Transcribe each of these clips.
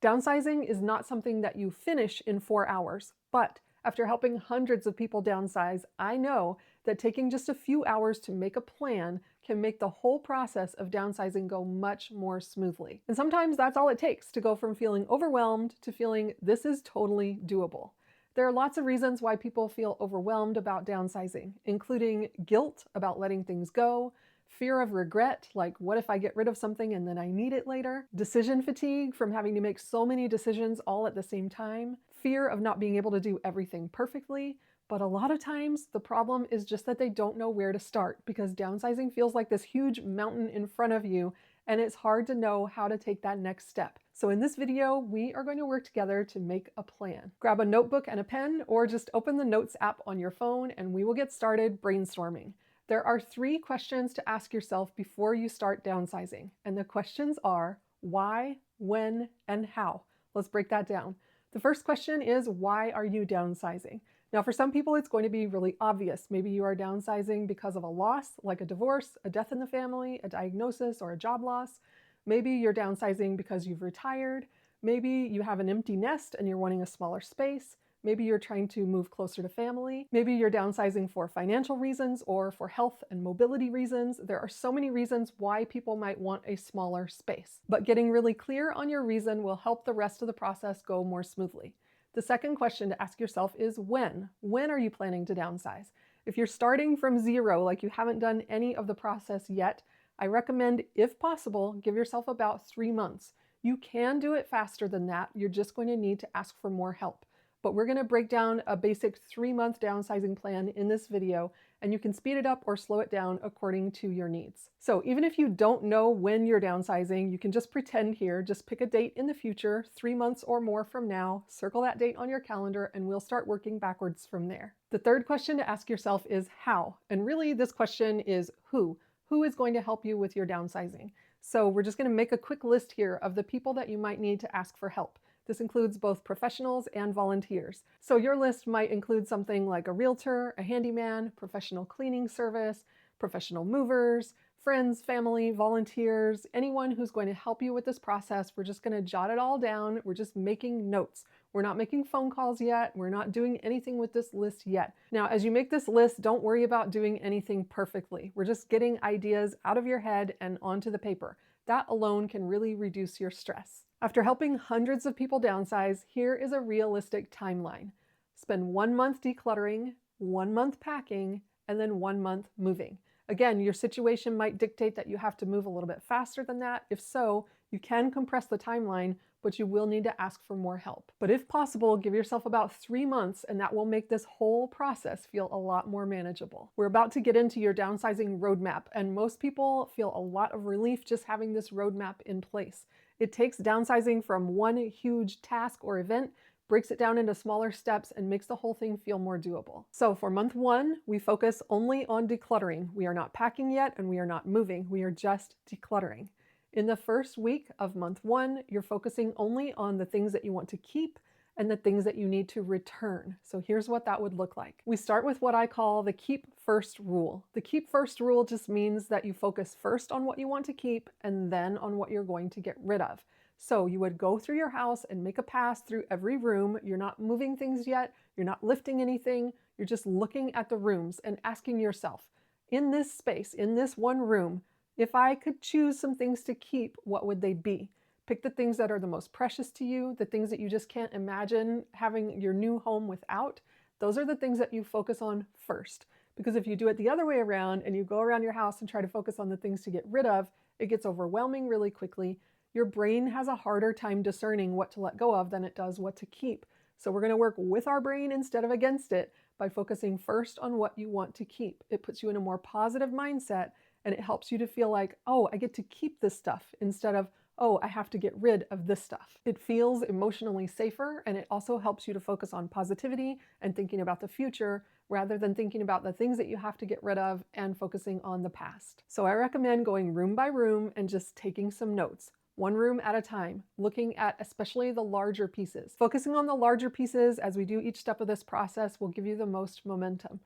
Downsizing is not something that you finish in 4 hours, but after helping hundreds of people downsize, I know that taking just a few hours to make a plan can make the whole process of downsizing go much more smoothly. And sometimes that's all it takes to go from feeling overwhelmed to feeling this is totally doable. There are lots of reasons why people feel overwhelmed about downsizing, including guilt about letting things go, fear of regret, like what if I get rid of something and then I need it later, decision fatigue from having to make so many decisions all at the same time, fear of not being able to do everything perfectly. But a lot of times the problem is just that they don't know where to start because downsizing feels like this huge mountain in front of you and it's hard to know how to take that next step. So in this video, we are going to work together to make a plan. Grab a notebook and a pen or just open the Notes app on your phone and we will get started brainstorming. There are 3 questions to ask yourself before you start downsizing. And the questions are why, when, and how. Let's break that down. The first question is, why are you downsizing? Now, for some people, it's going to be really obvious. Maybe you are downsizing because of a loss, like a divorce, a death in the family, a diagnosis, or a job loss. Maybe you're downsizing because you've retired. Maybe you have an empty nest and you're wanting a smaller space. Maybe you're trying to move closer to family. Maybe you're downsizing for financial reasons or for health and mobility reasons. There are so many reasons why people might want a smaller space. But getting really clear on your reason will help the rest of the process go more smoothly. The second question to ask yourself is when? When are you planning to downsize? If you're starting from zero, like you haven't done any of the process yet, I recommend, if possible, give yourself about 3 months. You can do it faster than that. You're just going to need to ask for more help. But we're going to break down a basic 3-month downsizing plan in this video, and you can speed it up or slow it down according to your needs. So even if you don't know when you're downsizing, you can just pretend here, just pick a date in the future, 3 months or more from now, circle that date on your calendar, and we'll start working backwards from there. The third question to ask yourself is how? And really this question is who? Who is going to help you with your downsizing? So we're just going to make a quick list here of the people that you might need to ask for help. This includes both professionals and volunteers. So your list might include something like a realtor, a handyman, professional cleaning service, professional movers, friends, family, volunteers, anyone who's going to help you with this process. We're just going to jot it all down. We're just making notes. We're not making phone calls yet. We're not doing anything with this list yet. Now, as you make this list, don't worry about doing anything perfectly. We're just getting ideas out of your head and onto the paper. That alone can really reduce your stress. After helping hundreds of people downsize, here is a realistic timeline. Spend 1 month decluttering, 1 month packing, and then 1 month moving. Again, your situation might dictate that you have to move a little bit faster than that. If so, you can compress the timeline, but you will need to ask for more help. But if possible, give yourself about 3 months, and that will make this whole process feel a lot more manageable. We're about to get into your downsizing roadmap, and most people feel a lot of relief just having this roadmap in place. It takes downsizing from one huge task or event, breaks it down into smaller steps, and makes the whole thing feel more doable. So for month 1, we focus only on decluttering. We are not packing yet, and we are not moving. We are just decluttering. In the first week of month 1, you're focusing only on the things that you want to keep and the things that you need to return. So here's what that would look like. We start with what I call the keep first rule. The keep first rule just means that you focus first on what you want to keep and then on what you're going to get rid of. So you would go through your house and make a pass through every room. You're not moving things yet. You're not lifting anything. You're just looking at the rooms and asking yourself, in this space, in this one room, if I could choose some things to keep, what would they be? Pick the things that are the most precious to you, the things that you just can't imagine having your new home without. Those are the things that you focus on first. Because if you do it the other way around and you go around your house and try to focus on the things to get rid of, it gets overwhelming really quickly. Your brain has a harder time discerning what to let go of than it does what to keep. So we're going to work with our brain instead of against it by focusing first on what you want to keep. It puts you in a more positive mindset and it helps you to feel like, oh, I get to keep this stuff instead of, oh, I have to get rid of this stuff. It feels emotionally safer, and it also helps you to focus on positivity and thinking about the future rather than thinking about the things that you have to get rid of and focusing on the past. So I recommend going room by room and just taking some notes. 1 room at a time, looking at especially the larger pieces. Focusing on the larger pieces as we do each step of this process will give you the most momentum.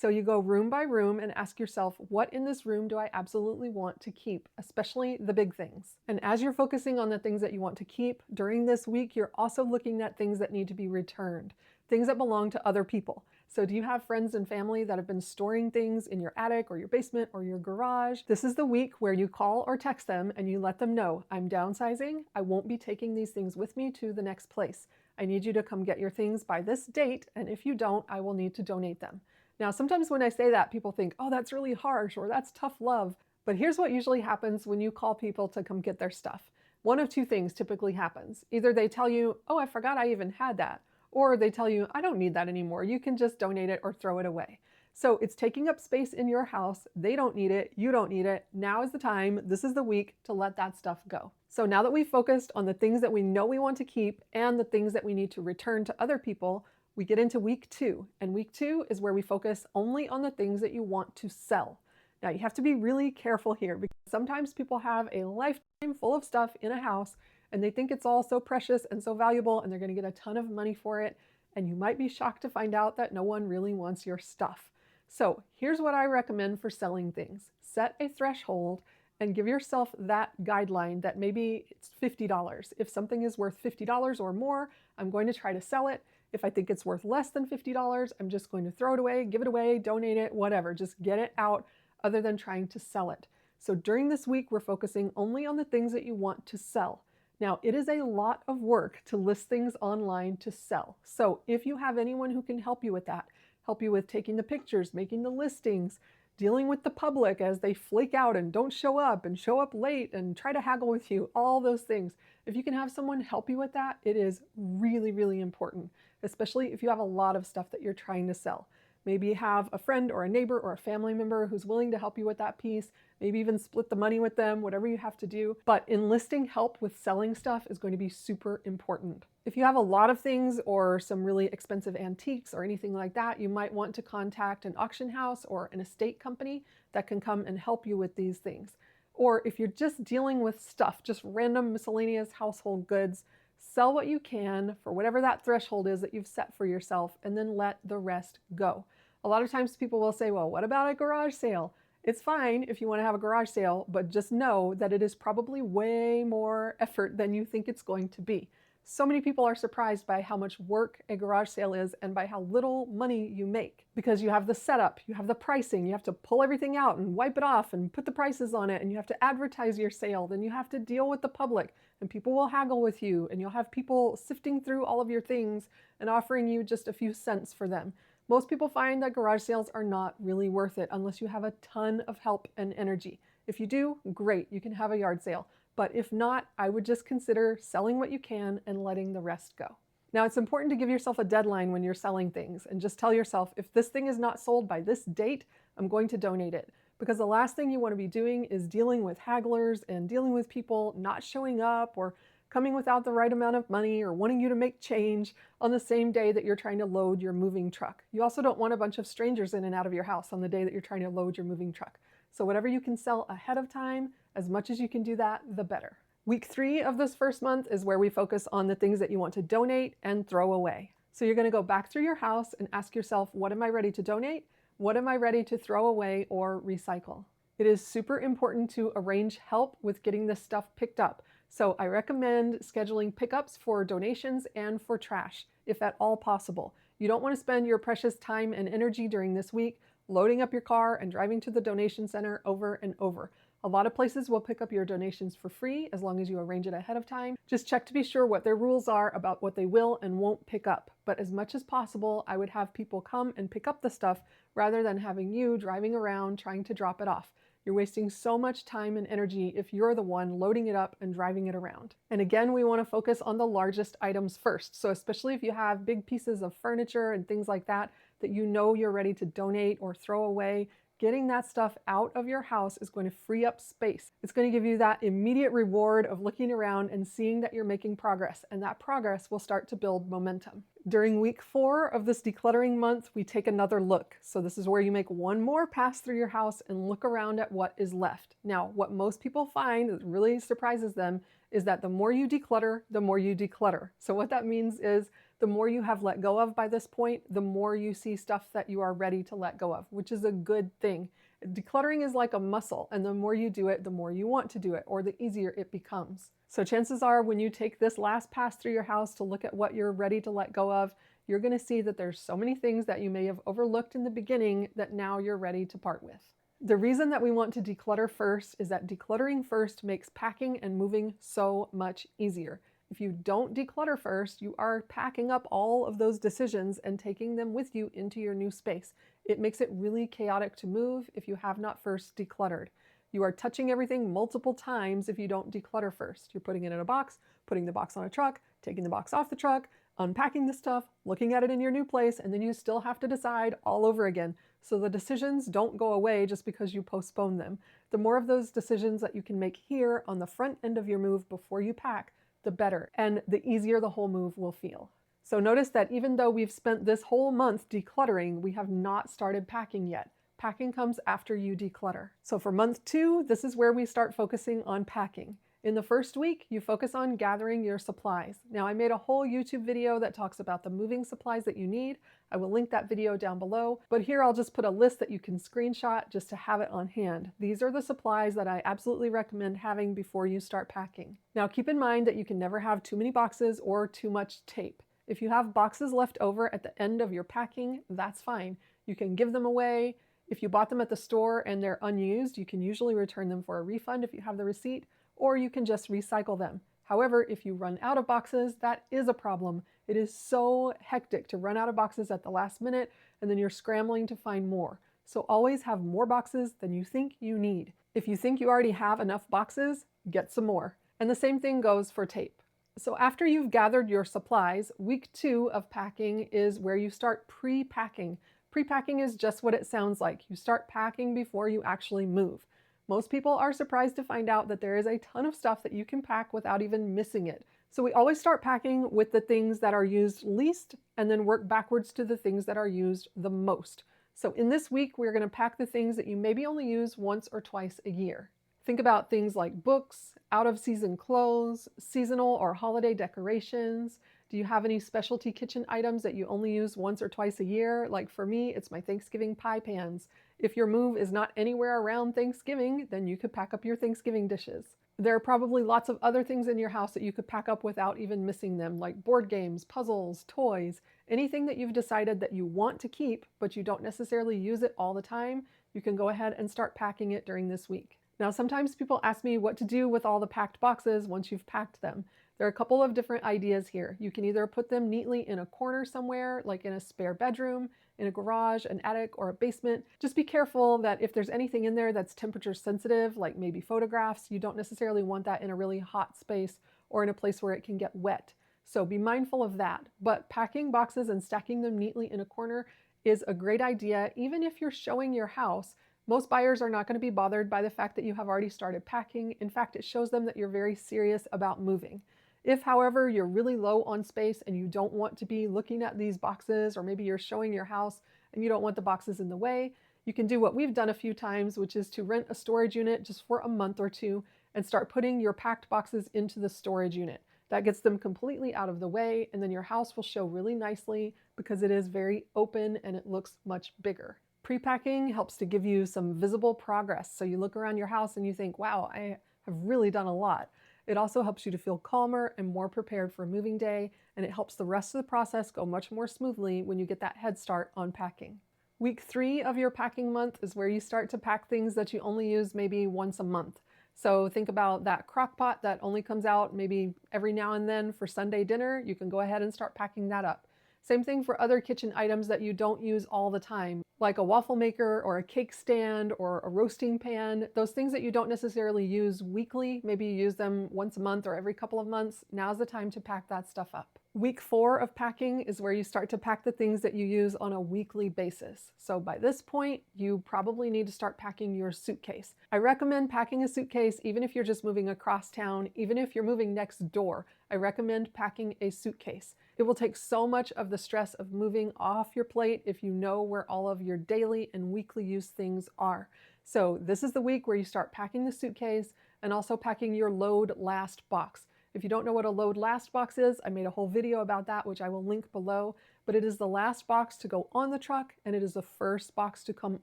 So you go room by room and ask yourself, what in this room do I absolutely want to keep, especially the big things? And as you're focusing on the things that you want to keep during this week, you're also looking at things that need to be returned, things that belong to other people. So do you have friends and family that have been storing things in your attic or your basement or your garage? This is the week where you call or text them and you let them know, I'm downsizing. I won't be taking these things with me to the next place. I need you to come get your things by this date, and if you don't, I will need to donate them. Now, sometimes when I say that, people think, oh, that's really harsh or that's tough love. But here's what usually happens when you call people to come get their stuff. One of two things typically happens. Either they tell you, oh, I forgot I even had that. Or they tell you, I don't need that anymore. You can just donate it or throw it away. So it's taking up space in your house. They don't need it. You don't need it. Now is the time. This is the week to let that stuff go. So now that we've focused on the things that we know we want to keep and the things that we need to return to other people, we get into week 2. And week 2 is where we focus only on the things that you want to sell. Now you have to be really careful here because sometimes people have a lifetime full of stuff in a house and they think it's all so precious and so valuable and they're going to get a ton of money for it. And you might be shocked to find out that no one really wants your stuff. So here's what I recommend for selling things. Set a threshold and give yourself that guideline that maybe it's $50. If something is worth $50 or more, I'm going to try to sell it. If I think it's worth less than $50, I'm just going to throw it away, give it away, donate it, whatever. Just get it out other than trying to sell it. So during this week, we're focusing only on the things that you want to sell. Now, it is a lot of work to list things online to sell. So if you have anyone who can help you with that, help you with taking the pictures, making the listings, dealing with the public as they flake out and don't show up and show up late and try to haggle with you, all those things. If you can have someone help you with that, it is really, really important, especially if you have a lot of stuff that you're trying to sell. Maybe have a friend or a neighbor or a family member who's willing to help you with that piece. Maybe even split the money with them, whatever you have to do. But enlisting help with selling stuff is going to be super important. If you have a lot of things or some really expensive antiques or anything like that, you might want to contact an auction house or an estate company that can come and help you with these things. Or if you're just dealing with stuff, just random miscellaneous household goods, sell what you can for whatever that threshold is that you've set for yourself and then let the rest go. A lot of times people will say, well, what about a garage sale? It's fine if you want to have a garage sale, but just know that it is probably way more effort than you think it's going to be. So many people are surprised by how much work a garage sale is and by how little money you make because you have the setup, you have the pricing, you have to pull everything out and wipe it off and put the prices on it, and you have to advertise your sale, then you have to deal with the public and people will haggle with you and you'll have people sifting through all of your things and offering you just a few cents for them. Most people find that garage sales are not really worth it unless you have a ton of help and energy. If you do, great, you can have a yard sale. But if not, I would just consider selling what you can and letting the rest go. Now, it's important to give yourself a deadline when you're selling things and just tell yourself, if this thing is not sold by this date, I'm going to donate it. Because the last thing you want to be doing is dealing with hagglers and dealing with people not showing up or coming without the right amount of money or wanting you to make change on the same day that you're trying to load your moving truck. You also don't want a bunch of strangers in and out of your house on the day that you're trying to load your moving truck. So whatever you can sell ahead of time, as much as you can do that, the better. Week 3 of this first month is where we focus on the things that you want to donate and throw away. So you're going to go back through your house and ask yourself, what am I ready to donate? What am I ready to throw away or recycle? It is super important to arrange help with getting this stuff picked up. So I recommend scheduling pickups for donations and for trash, if at all possible. You don't want to spend your precious time and energy during this week loading up your car and driving to the donation center over and over. A lot of places will pick up your donations for free as long as you arrange it ahead of time. Just check to be sure what their rules are about what they will and won't pick up. But as much as possible, I would have people come and pick up the stuff rather than having you driving around trying to drop it off. You're wasting so much time and energy if you're the one loading it up and driving it around. And again, we want to focus on the largest items first. So especially if you have big pieces of furniture and things like that you know you're ready to donate or throw away, getting that stuff out of your house is going to free up space. It's going to give you that immediate reward of looking around and seeing that you're making progress, and that progress will start to build momentum. During week 4 of this decluttering month, we take another look. So this is where you make one more pass through your house and look around at what is left. Now, what most people find that really surprises them is that the more you declutter, the more you declutter. So what that means is the more you have let go of by this point, the more you see stuff that you are ready to let go of, which is a good thing. Decluttering is like a muscle, and the more you do it, the more you want to do it, or the easier it becomes. So chances are when you take this last pass through your house to look at what you're ready to let go of, you're going to see that there's so many things that you may have overlooked in the beginning that now you're ready to part with. The reason that we want to declutter first is that decluttering first makes packing and moving so much easier. If you don't declutter first, you are packing up all of those decisions and taking them with you into your new space. It makes it really chaotic to move if you have not first decluttered. You are touching everything multiple times if you don't declutter first. You're putting it in a box, putting the box on a truck, taking the box off the truck, unpacking the stuff, looking at it in your new place, and then you still have to decide all over again. So the decisions don't go away just because you postpone them. The more of those decisions that you can make here on the front end of your move before you pack, the better, and the easier the whole move will feel. So notice that even though we've spent this whole month decluttering, we have not started packing yet. Packing comes after you declutter. So for month 2, this is where we start focusing on packing. In the first week, you focus on gathering your supplies. Now, I made a whole YouTube video that talks about the moving supplies that you need. I will link that video down below, but here I'll just put a list that you can screenshot just to have it on hand. These are the supplies that I absolutely recommend having before you start packing. Now, keep in mind that you can never have too many boxes or too much tape. If you have boxes left over at the end of your packing, that's fine. You can give them away. If you bought them at the store and they're unused, you can usually return them for a refund if you have the receipt, or you can just recycle them. However, if you run out of boxes, that is a problem. It is so hectic to run out of boxes at the last minute, and then you're scrambling to find more. So always have more boxes than you think you need. If you think you already have enough boxes, get some more. And the same thing goes for tape. So after you've gathered your supplies, week 2 of packing is where you start pre-packing. Pre-packing is just what it sounds like. You start packing before you actually move. Most people are surprised to find out that there is a ton of stuff that you can pack without even missing it. So we always start packing with the things that are used least and then work backwards to the things that are used the most. So in this week, we're going to pack the things that you maybe only use once or twice a year. Think about things like books, out-of-season clothes, seasonal or holiday decorations. Do you have any specialty kitchen items that you only use once or twice a year? Like for me, it's my Thanksgiving pie pans. If your move is not anywhere around Thanksgiving, then you could pack up your Thanksgiving dishes. There are probably lots of other things in your house that you could pack up without even missing them, like board games, puzzles, toys, anything that you've decided that you want to keep, but you don't necessarily use it all the time. You can go ahead and start packing it during this week. Now, sometimes people ask me what to do with all the packed boxes once you've packed them. There are a couple of different ideas here. You can either put them neatly in a corner somewhere, like in a spare bedroom, in a garage, an attic, or a basement. Just be careful that if there's anything in there that's temperature sensitive, like maybe photographs, you don't necessarily want that in a really hot space or in a place where it can get wet. So be mindful of that. But packing boxes and stacking them neatly in a corner is a great idea, even if you're showing your house. Most buyers are not going to be bothered by the fact that you have already started packing. In fact, it shows them that you're very serious about moving. If, however, you're really low on space and you don't want to be looking at these boxes, or maybe you're showing your house and you don't want the boxes in the way, you can do what we've done a few times, which is to rent a storage unit just for a month or two and start putting your packed boxes into the storage unit. That gets them completely out of the way, and then your house will show really nicely because it is very open and it looks much bigger. Pre-packing helps to give you some visible progress. So you look around your house and you think, wow, I have really done a lot. It also helps you to feel calmer and more prepared for moving day, and it helps the rest of the process go much more smoothly when you get that head start on packing. Week 3 of your packing month is where you start to pack things that you only use maybe once a month. So think about that crock pot that only comes out maybe every now and then for Sunday dinner. You can go ahead and start packing that up. Same thing for other kitchen items that you don't use all the time, like a waffle maker or a cake stand or a roasting pan. Those things that you don't necessarily use weekly, maybe you use them once a month or every couple of months, now's the time to pack that stuff up. Week 4 of packing is where you start to pack the things that you use on a weekly basis. So by this point, you probably need to start packing your suitcase. I recommend packing a suitcase even if you're just moving across town, even if you're moving next door. I recommend packing a suitcase. It will take so much of the stress of moving off your plate if you know where all of your daily and weekly use things are. So this is the week where you start packing the suitcase. and also packing your load last box. If you don't know what a load last box is, I made a whole video about that, which I will link below, but it is the last box to go on the truck and it is the first box to come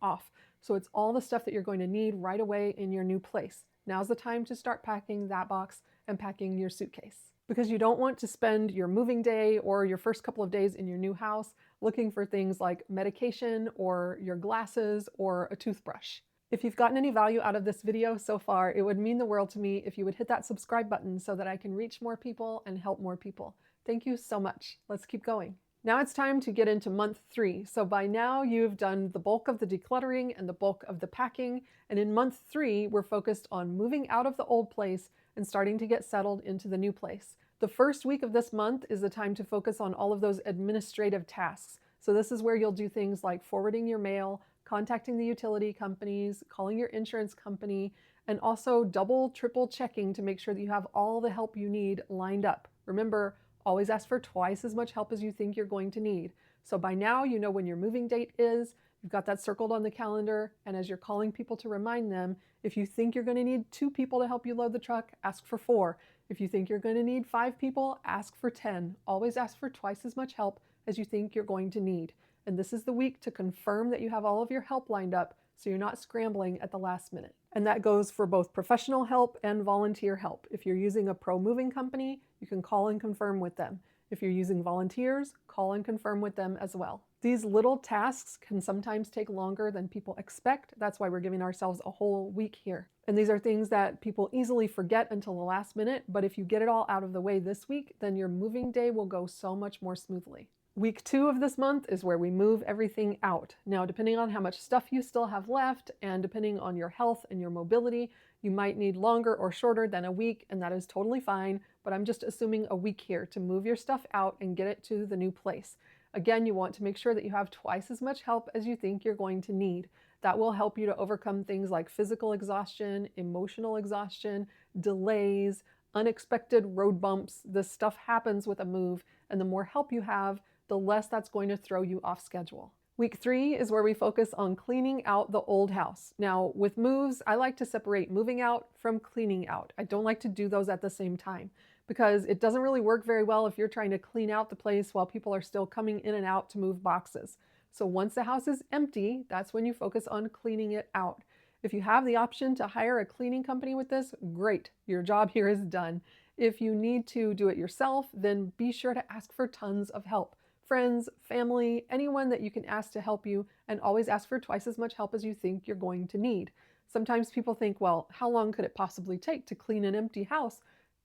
off. So it's all the stuff that you're going to need right away in your new place. Now's the time to start packing that box and packing your suitcase, because you don't want to spend your moving day or your first couple of days in your new house looking for things like medication or your glasses or a toothbrush. If you've gotten any value out of this video so far, it would mean the world to me if you would hit that subscribe button so that I can reach more people and help more people. Thank you so much. Let's keep going. Now it's time to get into month 3. So by now you've done the bulk of the decluttering and the bulk of the packing. And in month 3, we're focused on moving out of the old place and starting to get settled into the new place. The first week of this month is the time to focus on all of those administrative tasks. So this is where you'll do things like forwarding your mail, contacting the utility companies, calling your insurance company, and also double, triple checking to make sure that you have all the help you need lined up. Remember, always ask for twice as much help as you think you're going to need. So by now, you know when your moving date is, you've got that circled on the calendar, and as you're calling people to remind them, if you think you're going to need 2 people to help you load the truck, ask for 4. If you think you're going to need 5 people, ask for 10. Always ask for twice as much help as you think you're going to need. And this is the week to confirm that you have all of your help lined up so you're not scrambling at the last minute. And that goes for both professional help and volunteer help. If you're using a pro moving company, you can call and confirm with them. If you're using volunteers, call and confirm with them as well. These little tasks can sometimes take longer than people expect. That's why we're giving ourselves a whole week here. And these are things that people easily forget until the last minute, but if you get it all out of the way this week, then your moving day will go so much more smoothly. Week 2 of this month is where we move everything out. Now, depending on how much stuff you still have left and depending on your health and your mobility, you might need longer or shorter than a week, and that is totally fine, but I'm just assuming a week here to move your stuff out and get it to the new place. Again, you want to make sure that you have twice as much help as you think you're going to need. That will help you to overcome things like physical exhaustion, emotional exhaustion, delays, unexpected road bumps. This stuff happens with a move, and the more help you have, the less that's going to throw you off schedule. Week 3 is where we focus on cleaning out the old house. Now, with moves, I like to separate moving out from cleaning out. I don't like to do those at the same time because it doesn't really work very well if you're trying to clean out the place while people are still coming in and out to move boxes. So once the house is empty, that's when you focus on cleaning it out. If you have the option to hire a cleaning company with this, great, your job here is done. If you need to do it yourself, then be sure to ask for tons of help. Friends, family, anyone that you can ask to help you, and always ask for twice as much help as you think you're going to need. Sometimes people think, well, how long could it possibly take to clean an empty house?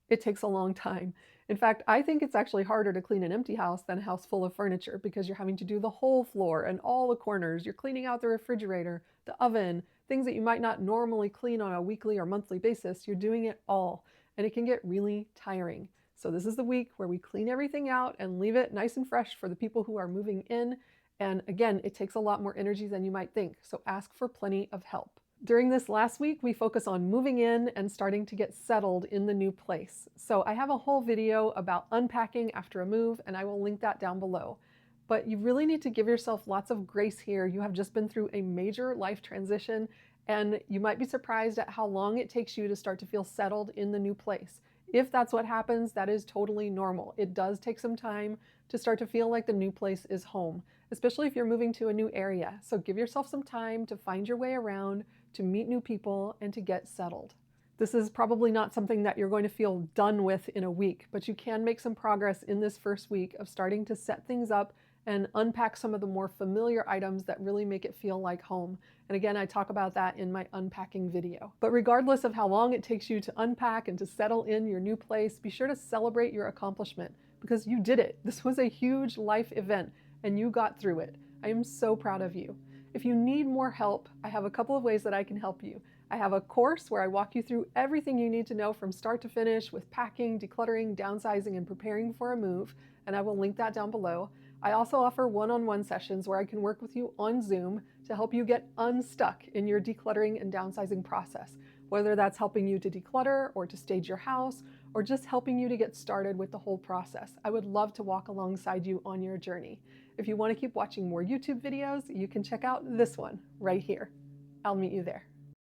It takes a long time. In fact, I think it's actually harder to clean an empty house than a house full of furniture because you're having to do the whole floor and all the corners. You're cleaning out the refrigerator, the oven, things that you might not normally clean on a weekly or monthly basis. You're doing it all, and it can get really tiring. So this is the week where we clean everything out and leave it nice and fresh for the people who are moving in. And again, it takes a lot more energy than you might think, so ask for plenty of help. During this last week, we focus on moving in and starting to get settled in the new place. So I have a whole video about unpacking after a move, and I will link that down below. But you really need to give yourself lots of grace here. You have just been through a major life transition, and you might be surprised at how long it takes you to start to feel settled in the new place. If that's what happens, that is totally normal. It does take some time to start to feel like the new place is home, especially if you're moving to a new area. So give yourself some time to find your way around, to meet new people, and to get settled. This is probably not something that you're going to feel done with in a week, but you can make some progress in this first week of starting to set things up and unpack some of the more familiar items that really make it feel like home. And again, I talk about that in my unpacking video. But regardless of how long it takes you to unpack and to settle in your new place, be sure to celebrate your accomplishment because you did it. This was a huge life event and you got through it. I am so proud of you. If you need more help, I have a couple of ways that I can help you. I have a course where I walk you through everything you need to know from start to finish with packing, decluttering, downsizing, and preparing for a move, and I will link that down below. I also offer one-on-one sessions where I can work with you on Zoom to help you get unstuck in your decluttering and downsizing process, whether that's helping you to declutter or to stage your house or just helping you to get started with the whole process. I would love to walk alongside you on your journey. If you want to keep watching more YouTube videos, you can check out this one right here. I'll meet you there.